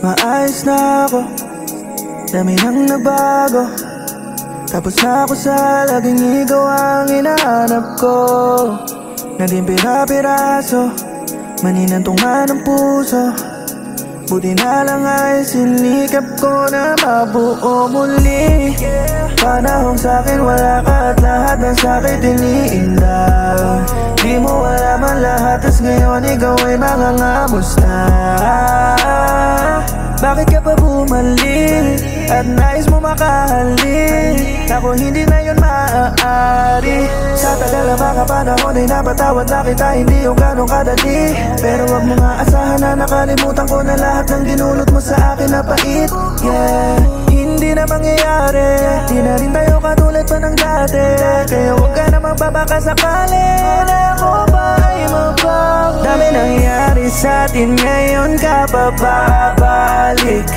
maayos na ako, dami nang nagbago. Tapos na ako sa laging ikaw ang hinahanap ko. Naging pira-piraso, maninantungan ng puso. Buti na lang ay sinikap ko na mabuo muli. Panahong sa'kin wala ka at lahat ng sakit iniinda. Di mo alam ang lahat, tas ngayon ikaw ay mangangamos na. Bakit ka pa bumalik at nais mo makahalik? Ako hindi na yun maaari. Sa tagal na mga panahon ay napatawad na kita, hindi yung ganong kadali. Pero wag mo nga asahan na nakalimutan ko na lahat ng dinulot mo sa akin na pait. Yeah, hindi na mangyayari, di na rin tayo katulad pa ng dati. Kaya wag ka na magbabaka sakali na ako ba ay mabang. Dami nangyari sa atin, ngayon ka pa babalik.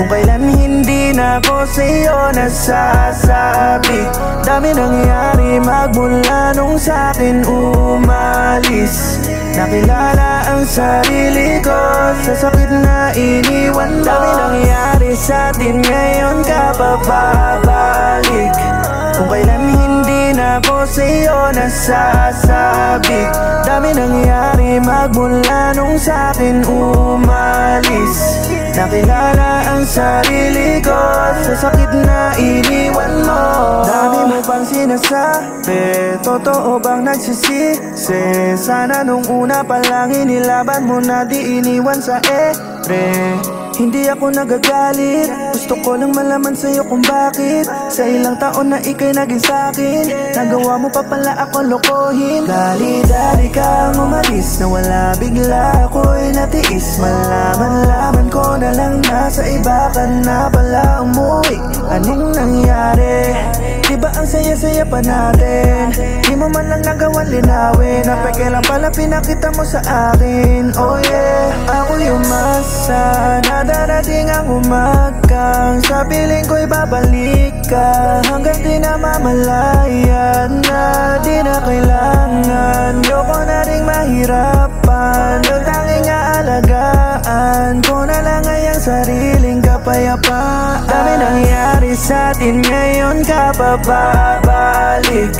Kung kailan hindi na ako sa'yo nasasabi. Dami nangyari magmula nung sa'kin umalis. Nakilala ang sarili ko sa sakit na iniwan mo. Dami nangyari sa'tin, ngayon ka pa babalik. Kung kailan hindi na ako sa'yo nasasabi. Dami nangyari magmula nung sa'kin umalis. Nakilala ang sarili ko sa sakit na iniwan mo. Dami mo pang sinasabi, totoo bang nagsisisi? Sana nung una pa lang inilaban mo na, di iniwan sa ere. Hindi ako nagagalit, gusto ko lang malaman sa'yo kung bakit sa ilang taon na ika'y naging sa'kin, nagawa mo pa pala ako lokohin. Dali-dali kang umalis, nawala bigla ako'y natiis. Malaman-laman ko na lang nasa iba ka na pala umuwi. Anong nangyari? Diba ang saya-saya pa natin? Di mo man lang nagawan linawin, napeke lang pala pinakita mo sa akin. Oh yeah, ako yung masa na darating ang umagang sa piling ko'y babalik ka. Hanggang di na mamalayan na di na kailangan. Yoko na ring mahirapan, ang tanging aalagaan ko na lang ay ang sariling kapayapaan. Dami nangyari sa'tin, ngayon ka pa babalik.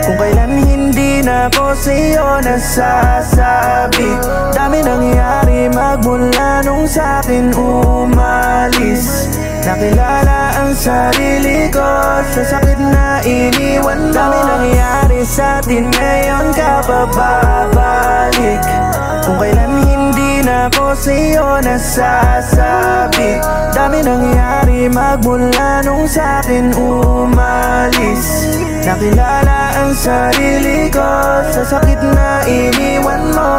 Kung kailan hindi na ako sa'yo nasasabi. Dami nangyari magmula nung sa'kin umalis. Nakilala ang sarili ko sa sakit na iniwan mo. Dami nangyari sa'tin, ngayon ka pa babalik. Kung kailan hindi na ako sa'yo nasasabi. Dami nangyari magmula nung sa'kin umalis. Nakilala ang sarili ko sa sakit na iniwan mo.